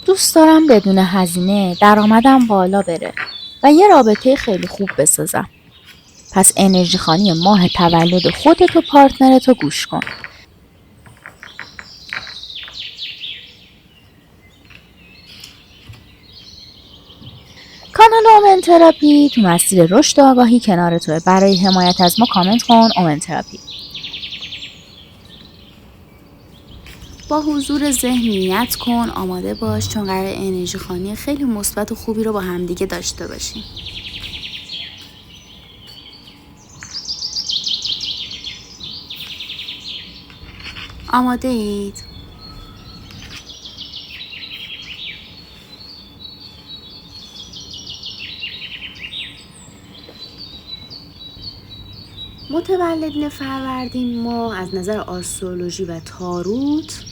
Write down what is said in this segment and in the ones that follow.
دوست دارم بدون هزینه درآمدم بالا بره و یه رابطه خیلی خوب بسازم. پس انرژی خوانی ماه تولد خودت و پارتنرتو گوش کن. کانال اومن تراپی تو مسیر رشد آگاهی کنار توه. برای حمایت از ما کامنت کن اومن تراپی. با حضور ذهن نیت کن، آماده باش، چون قرار انرژی خوانی خیلی مثبت و خوبی رو با همدیگه داشته باشیم. آماده اید؟ متولدین فروردین ماه از نظر آسترولوژی و تاروت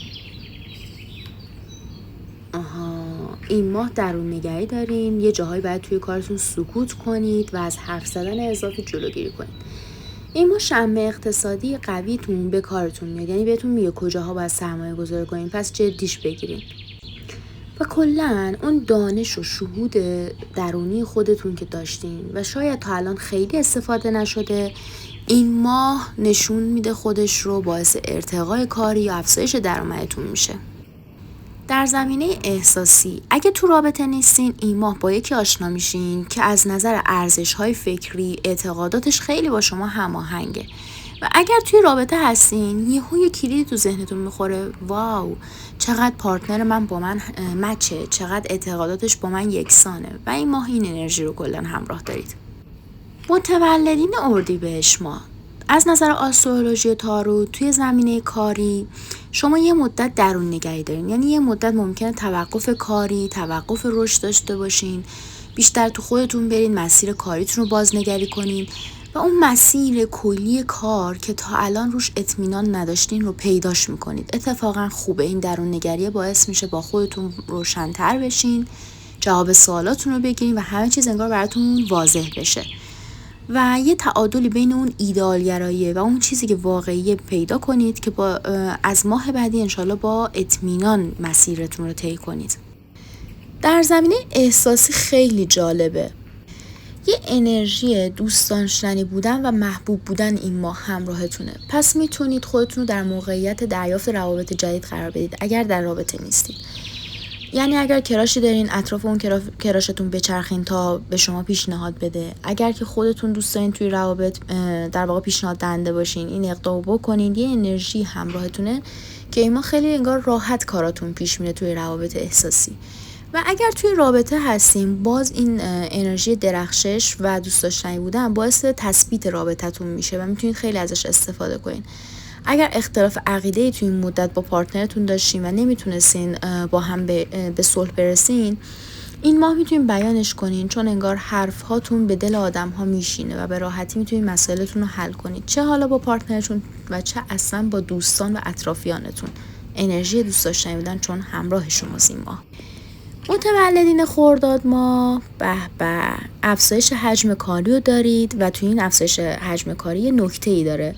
این ماه درون نگری داریم. یه جاهایی باید توی کارتون سکوت کنید و از حرف زدن اضافی جلوگیری کنید. این ماه شمع اقتصادی قویتون به کارتون میاد، یعنی بهتون میگه کجاها باید سرمایه گذاری کنید، پس جدیش بگیرید. و کلن اون دانش و شهود درونی خودتون که داشتین و شاید تا الان خیلی استفاده نشده، این ماه نشون میده خودش رو، باعث ارتقای کاری یا افزایش درآمدتون میشه. در زمینه احساسی اگه تو رابطه نیستین، این ماه با یکی آشنا میشین که از نظر ارزش‌های فکری اعتقاداتش خیلی با شما هماهنگه و اگر توی رابطه هستین یه کلیدی تو ذهنتون میخوره، واو چقدر پارتنر من با من مچه، چقدر اعتقاداتش با من یکسانه، و این ماه این انرژی رو کلا همراه دارید. متولدین اردیبهشت ماه از نظر آسترولوژی و تاروت توی زمینه کاری شما یه مدت درون نگری دارین، یعنی یه مدت ممکنه توقف کاری، توقف رشد داشته باشین، بیشتر تو خودتون برین، مسیر کاریتون رو بازنگری کنین و اون مسیر کلی کار که تا الان روش اطمینان نداشتین رو پیداش میکنید. اتفاقا خوبه، این درون نگری باعث میشه با خودتون روشن‌تر بشین، جواب سوالاتون رو بگیرین و همه چیز انگار براتون واضح بشه و یه تعادلی بین اون ایدئالگراییه و اون چیزی که واقعیه پیدا کنید که با از ماه بعدی انشالله با اطمینان مسیرتون رو طی کنید. در زمینه احساسی خیلی جالبه. یه انرژی دوست داشتنی بودن و محبوب بودن این ماه همراهتونه. پس میتونید خودتون رو در موقعیت دریافت روابط جدید قرار بدید اگر در رابطه نیستید. یعنی اگر کراشی دارین، اطراف اون کراشتون بچرخین تا به شما پیشنهاد بده. اگر که خودتون دوست دارین توی روابط در واقع پیشنهاد دهنده باشین، این اقدامو بکنین. یه انرژی همراهتونه که این ما خیلی انگار راحت کاراتون پیش میره توی روابط احساسی. و اگر توی رابطه هستیم، باز این انرژی درخشش و دوست داشتنی بودن باعث تثبیت رابطتون میشه و میتونید خیلی ازش استفاده کنین. اگر اختلاف عقیده‌ای توی این مدت با پارتنرتون داشتین و نمیتونستین با هم به صلح برسین، این ماه میتونین بیانش کنین، چون انگار حرف هاتون به دل آدم ها میشینه و به راحتی میتونین مسائلتون رو حل کنید، چه حالا با پارتنرتون و چه اصلا با دوستان و اطرافیانتون. انرژی دوست داشتنی بودن چون همراه شماست این ماه. متولدین خرداد ماه به افزایش حجم کاری رو دارید و توی این افزایش حجم کاری یه نکته‌ای داره.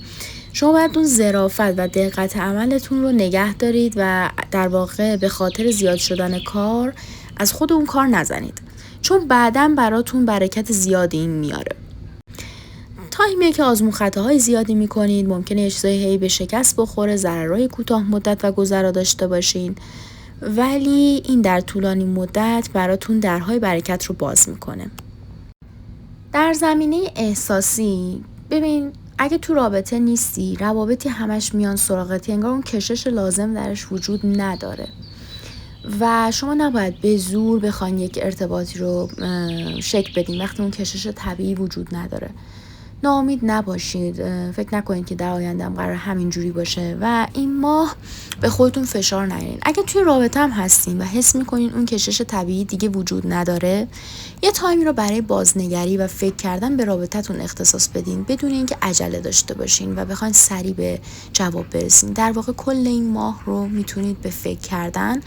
شما باید اون ظرافت و دقت عملتون رو نگه دارید و در واقع به خاطر زیاد شدن کار از خود اون کار نزنید، چون بعداً براتون برکت زیادی این میاره. تایمیه که آزمون خطاهای زیادی میکنید، ممکنه یه چیزای هی به شکست بخوره، ضررهای کوتاه مدت و گذرا داشته باشین، ولی این در طولانی مدت براتون درهای برکت رو باز میکنه. در زمینه احساسی ببین، اگه تو رابطه نیستی، روابطی همش میان سراغتی، انگار اون کشش لازم درش وجود نداره و شما نباید به زور بخواین یک ارتباطی رو شکل بدین وقتی اون کشش طبیعی وجود نداره. ناامید نباشید، فکر نکنید که در آینده هم قرار همین جوری باشه و این ماه به خودتون فشار نیارین. اگه توی رابطه هم هستین و حس میکنین اون کشش طبیعی دیگه وجود نداره، یه تایمی رو برای بازنگری و فکر کردن به رابطتون اختصاص بدین، بدون اینکه عجله داشته باشین و بخواین سریع به جواب برسین. در واقع کل این ماه رو میتونید به فکر کردن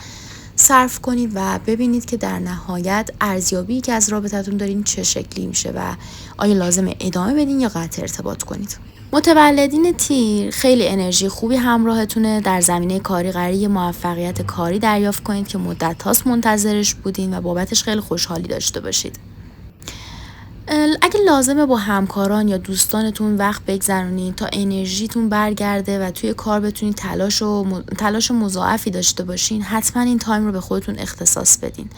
صرف کنید و ببینید که در نهایت ارزیابی که از رابطتون دارین چه شکلی میشه و آیا لازمه ادامه بدین یا قطع ارتباط کنید. متولدین تیر خیلی انرژی خوبی همراهتونه. در زمینه کاری قراره موفقیت کاری دریافت کنید که مدت هاست منتظرش بودین و بابتش خیلی خوشحالی داشته باشید. اگه لازمه با همکاران یا دوستانتون وقت بگذرونید تا انرژیتون برگرده و توی کار بتونید تلاش مضاعفی داشته باشین، حتما این تایم رو به خودتون اختصاص بدین.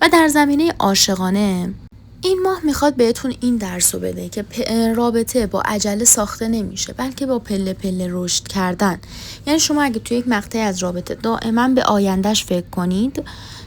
و در زمینه عاشقانه این ماه میخواد بهتون این درس رو بده که رابطه با عجله ساخته نمیشه، بلکه با پله پله رشد کردن. یعنی شما اگه توی یک مقطعی از رابطه دائما به آیندهش فکر کنید،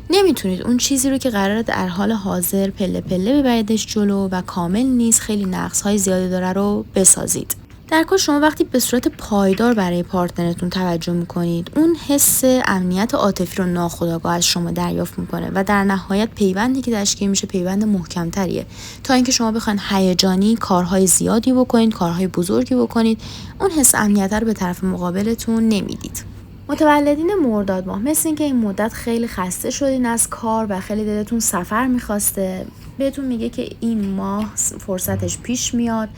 نمیتونید اون چیزی رو که قراره در حال حاضر پله پله ببریدش جلو و کامل نیست، خیلی نقص‌های زیادی داره رو بسازید. در کل شما وقتی به صورت پایدار برای پارتنرتون توجه میکنید، اون حس امنیت عاطفی رو ناخودآگاه از شما دریافت میکنه و در نهایت پیوندی که تشکیل میشه پیوند محکم‌تریه تا اینکه شما بخواید هیجانی کارهای زیادی بکنید، کارهای بزرگی بکنید، اون حس امنیت رو به طرف مقابلتون نمیدید. متولدین مرداد ماه مثل اینکه این مدت خیلی خسته شدین از کار و خیلی دلتون سفر میخواسته، بهتون میگه که این ماه فرصتش پیش میاد.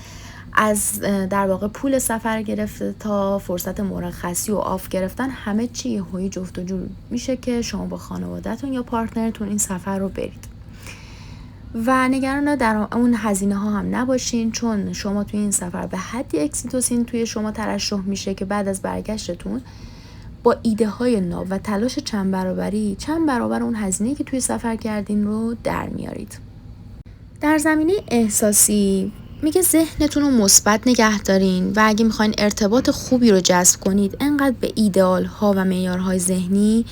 از در واقع پول سفر گرفته تا فرصت مرخصی و آف گرفتن، همه چی یهویی جفت و جور میشه که شما با خانواده‌تون یا پارتنرتون این سفر رو برید. و نگران در اون هزینه ها هم نباشین، چون شما توی این سفر به حدی اکسیتوسین توی شما ترشح میشه که بعد از برگشتتون با ایده های ناب و تلاش چند برابر اون هزینه‌ای که توی سفر کردین رو در میارید. در زمینه احساسی میگه ذهنتون رو مثبت نگه دارین و اگه میخواین ارتباط خوبی رو جذب کنید، انقدر به ایدئال ها و معیارهای ذهنی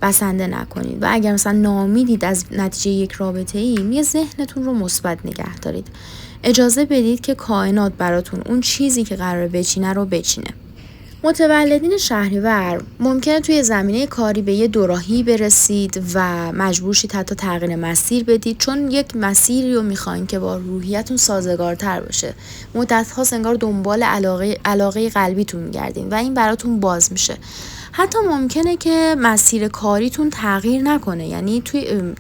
بسنده نکنید. و اگر مثلا ناامیدید از نتیجه یک رابطه ای، میگه ذهنتون رو مثبت نگه دارید. اجازه بدید که کائنات براتون اون چیزی که قراره بچینه رو بچینه. متولدین شهریور ممکنه توی زمینه کاری به یه دوراهی برسید و مجبور شید حتی تغییر مسیر بدید، چون یک مسیری رو میخواین که با روحیتون سازگارتر باشه. مدت هاست انگار دنبال علاقه قلبیتون میگردین و این براتون باز میشه. حتی ممکنه که مسیر کاریتون تغییر نکنه، یعنی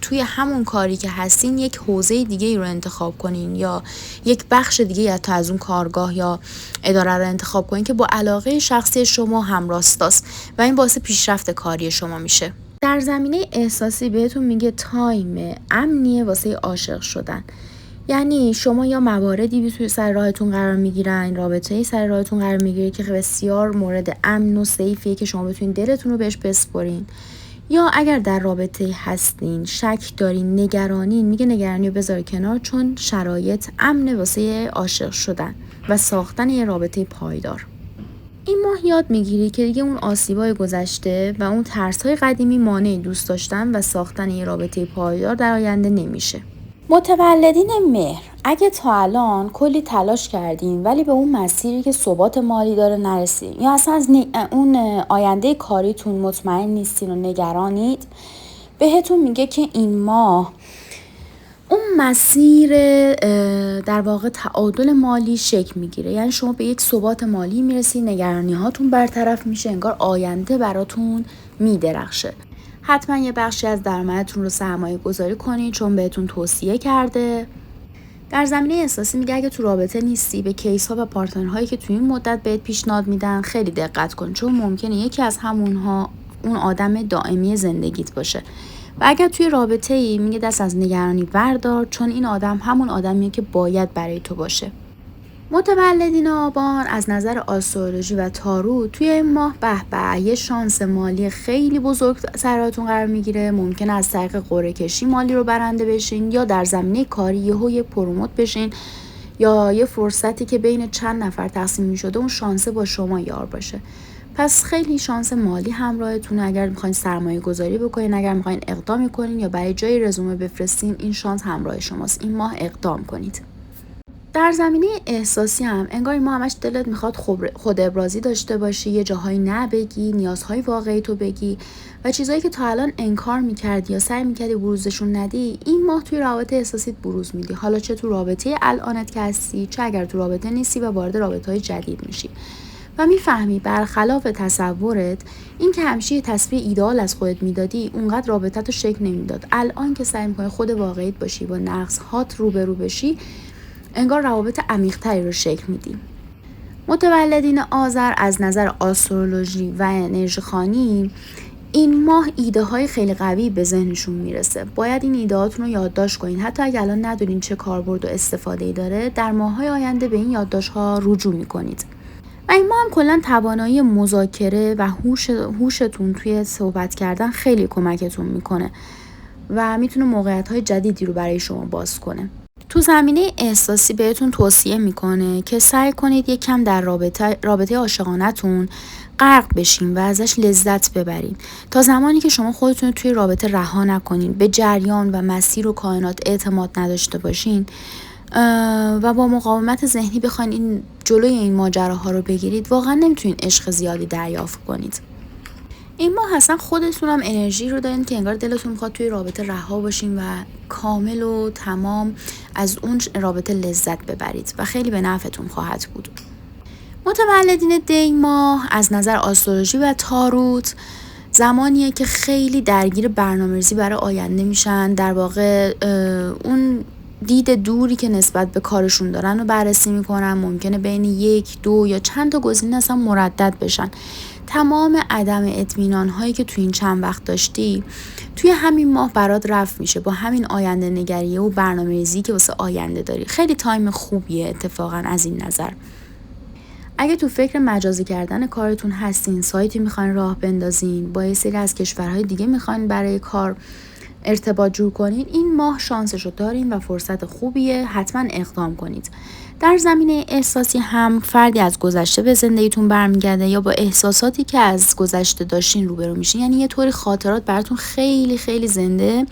توی همون کاری که هستین یک حوزه دیگه رو انتخاب کنین یا یک بخش دیگه حتی از اون کارگاه یا اداره رو انتخاب کنین که با علاقه شخصی شما همراستاست و این باعث پیشرفت کاری شما میشه. در زمینه احساسی بهتون میگه تایم امنیه واسه عاشق شدن. یعنی شما یا مواردی توی سر راهتون قرار میگیرن، رابطه‌ای سر راهتون قرار میگیره که بسیار مورد امن و سیفیه که شما بتونین دلتون رو بهش بسپرین، یا اگر در رابطه هستین شک دارین، نگرانین، میگه نگرانی رو بذار کنار، چون شرایط امنه واسه عاشق شدن و ساختن یه رابطه پایدار. این ماه یاد میگیری که دیگه اون آسیبای گذشته و اون ترس‌های قدیمی مانع دوست داشتن و ساختن یه رابطه پایدار در آینده نمیشه. متولدین مهر، اگه تا الان کلی تلاش کردین ولی به اون مسیری که ثبات مالی داره نرسید، یا اصلا از اون آینده کاریتون مطمئن نیستین و نگرانید، بهتون میگه که این ماه اون مسیر در واقع تعادل مالی شکل میگیره. یعنی شما به یک ثبات مالی میرسید، نگرانی هاتون برطرف میشه، انگار آینده براتون میدرخشه. حتما یه بخشی از درآمدتون رو سرمایه گذاری کنید، چون بهتون توصیه کرده. در زمینه احساسی میگه اگه تو رابطه نیستی، به کیس ها و پارتنرهایی که تو این مدت بهت پیشنهاد میدن خیلی دقت کن، چون ممکنه یکی از همونها اون آدم دائمی زندگیت باشه. و اگر توی رابطه ای، میگه دست از نگرانی بردار، چون این آدم همون آدمیه که باید برای تو باشه. متولدین آبان از نظر آسترولوژی و تارو توی این ماه یه شانس مالی خیلی بزرگ سراتون قرار میگیره. ممکنه از طریق قرعه کشی مالی رو برنده بشین، یا در زمینه کاری یه پروموت بشین، یا یه فرصتی که بین چند نفر تقسیم میشده اون شانس با شما یار باشه. پس خیلی شانس مالی همراهتونه. اگر میخواین سرمایه گذاری بکنین، اگر میخواین اقدامی کنین یا برای جای رزومه بفرستین، این شانس همراه شماست. این ماه اقدام کنید. در زمینه احساسی هم انگار این ماه همش دلت میخواد خود ابرازی داشته باشی، یه جاهایی نبگی، نیازهای واقعی تو بگی و چیزایی که تا الان انکار میکردی یا سعی میکردی بروزشون ندی، این ماه توی رابطه احساسیت بروز میدی. حالا چه تو رابطه الانت که هستی، چه اگر تو رابطه نیستی و وارد رابطه‌های جدید میشی و میفهمی برخلاف تصورت، این که همیشه یه تصویر ایدئال از خودت میدادی اونقدر رابطت رو شکل نمیداد. الان که سعی میکنی خود واقعیت باشی، با نقص هات روبرو بشی، انگار روابط عمیق‌تری رو شکل میدی. متولدین آذر از نظر آسترولوژی و انرژی خوانی این ماه ایده های خیلی قوی به ذهنشون میرسه. باید این ایدهاتون رو یادداشت کنین. حتی اگه الان ندونین چه کاربرد و استفاده‌ای داره، در ماه‌های آینده به این یادداشت‌ها رجوع میکنید. و این ماه هم کلا توانایی مذاکره و هوشتون توی صحبت کردن خیلی کمکتون میکنه و میتونه موقعیت‌های جدیدی رو برای شما باز کنه. تو زمینه احساسی بهتون توصیه میکنه که سعی کنید یک کم در رابطه عاشقانه‌تون غرق بشین و ازش لذت ببرید تا زمانی که شما خودتون رو توی رابطه رها نکنین، به جریان و مسیر و کائنات اعتماد نداشته باشین و با مقاومت ذهنی بخواین جلوی این ماجراها رو بگیرید، واقعا نمیتونین عشق زیادی دریافت کنید. این ماه اصلا خودتون هم انرژی رو دارین که انگار دلتون میخواد توی رابطه رها باشین و کامل و تمام از اون رابطه لذت ببرید و خیلی به نفعتون خواهد بود. متولدین دی ماه از نظر آسترولوژی و تاروت زمانیه که خیلی درگیر برنامه‌ریزی برای آینده میشن. در واقع اون دید دوری که نسبت به کارشون دارن رو بررسی میکنن. ممکنه بین 1، 2 یا چند تا گزینه اصلا مردد بشن. تمام عدم اطمینان هایی که توی این چند وقت داشتی توی همین ماه برات رفع میشه با همین آینده نگریه و برنامه‌ریزی که واسه آینده داری. خیلی تایم خوبیه اتفاقا از این نظر. اگه تو فکر مجازی کردن کارتون هستین، سایتی میخواین راه بندازین، با یه سری از کشورهای دیگه میخواین برای کار ارتباط جور کنین، این ماه شانسشو دارین و فرصت خوبیه، حتما اقدام کنید. در زمینه احساسی هم فردی از گذشته به زندگیتون برمیگرده یا با احساساتی که از گذشته داشتین روبرو میشین. یعنی یه طوری خاطرات براتون خیلی خیلی زنده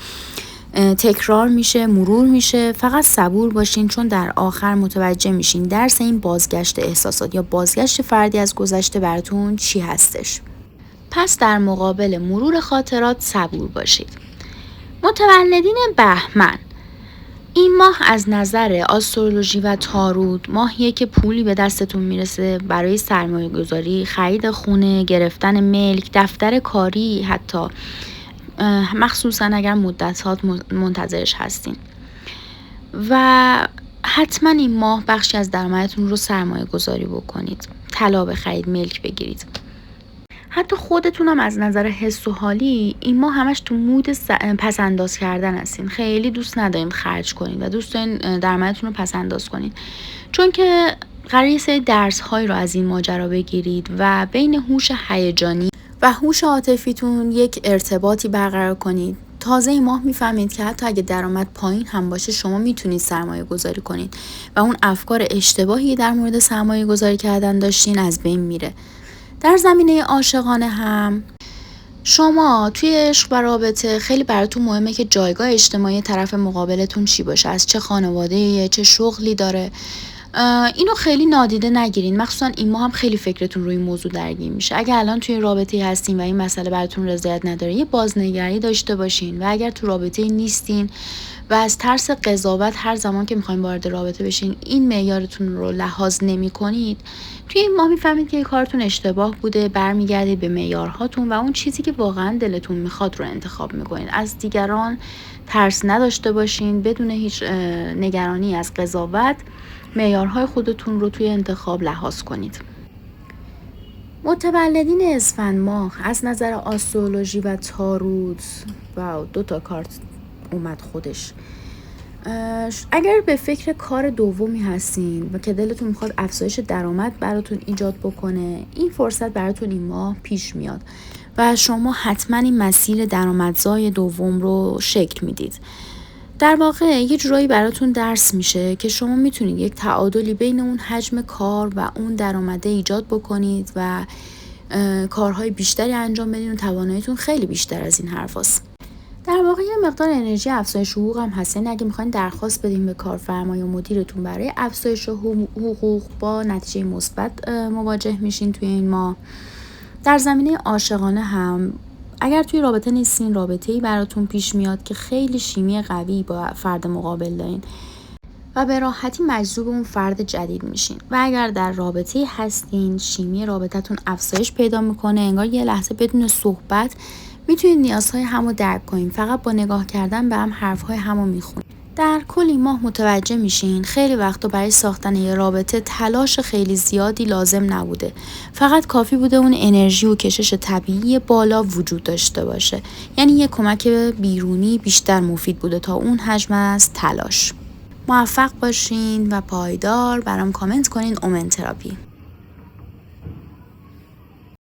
تکرار میشه، مرور میشه. فقط صبور باشین چون در آخر متوجه میشین درس این بازگشت احساسات یا بازگشت فردی از گذشته براتون چی هستش. پس در مقابل مرور خاطرات صبور باشید. متولدین بهمن این ماه از نظر آسترولوژی و تاروت ماهیه که پولی به دستتون میرسه برای سرمایه گذاری، خرید خونه، گرفتن ملک، دفتر کاری، حتی مخصوصا اگر مدت‌ها منتظرش هستین. و حتما این ماه بخشی از درآمدتون رو سرمایه گذاری بکنید، طلا بخرید، ملک بگیرید. حتی خودتونم از نظر حس و حالی این ماه همش تو مود پس انداز کردن هستین. خیلی دوست ندارین خرج کنید و دوست دارین درآمدتون رو پس انداز کنید، چون که قراره یه سری درس هایی رو از این ماجرا بگیرید و بین هوش هیجانی و هوش عاطفیتون یک ارتباطی برقرار کنید. تازه این ماه میفهمید که حتی اگه درآمد پایین هم باشه شما میتونید سرمایه گذاری کنید و اون افکار اشتباهی در مورد سرمایه گذاری کردن داشتین از بین میره. در زمینه عاشقانه هم شما توی عشق و رابطه خیلی براتون مهمه که جایگاه اجتماعی طرف مقابلتون چی باشه، از چه خانواده‌ای، چه شغلی داره. اینو خیلی نادیده نگیرین. مخصوصا این ماه هم خیلی فکرتون روی موضوع درگیر میشه. اگه الان توی رابطه هستین و این مسئله براتون رضایت نداره، یه بازنگری داشته باشین. و اگر تو رابطه نیستین و از ترس قضاوت هر زمان که میخواین وارد رابطه بشین این معیارتون رو لحاظ نمی‌کنید، توی این ماه میفهمید که کارتون اشتباه بوده، برمیگردید به معیارهاتون و اون چیزی که واقعا دلتون میخواد رو انتخاب میکنید. از دیگران ترس نداشته باشین، بدون هیچ نگرانی از قضاوت معیارهای خودتون رو توی انتخاب لحاظ کنید. متولدین اسفند ماه از نظر آسترولوژی و تاروت، واو 2 تا کارت اومد خودش. اگر به فکر کار دومی هستین و که دلتون میخواد افزایش درآمد براتون ایجاد بکنه، این فرصت براتون این ماه پیش میاد و شما حتما این مسیر درآمدزای دوم رو شکل میدید. در واقع یه جورایی براتون درس میشه که شما میتونید یک تعادلی بین اون حجم کار و اون درآمده ایجاد بکنید و کارهای بیشتری انجام بدین و تواناییتون خیلی بیشتر از این حرف هست. در واقع یه مقدار انرژی افزایش حقوق هم هستن. اگه میخواین درخواست بدین به کارفرما یا مدیرتون برای افزایش حقوق، با نتیجه مثبت مواجه میشین توی این ماه. در زمینه عاشقانه هم اگر توی رابطه نیستین، رابطه‌ای براتون پیش میاد که خیلی شیمی قوی با فرد مقابل دارین و به راحتی مجذوب اون فرد جدید میشین. و اگر در رابطه‌ای هستین، شیمی رابطتون افزایش پیدا میکنه. انگار یه لحظه بدون صحبت میتونید نیازهای همو درک کنین. فقط با نگاه کردن به هم حرفهای همو میخونید. در کل این ماه متوجه میشین خیلی وقتا برای ساختن یه رابطه تلاش خیلی زیادی لازم نبوده. فقط کافی بوده اون انرژی و کشش طبیعی بالا وجود داشته باشه. یعنی یه کمک بیرونی بیشتر مفید بوده تا اون حجم از تلاش. موفق باشین و پایدار. برام کامنت کنین اومن تراپی.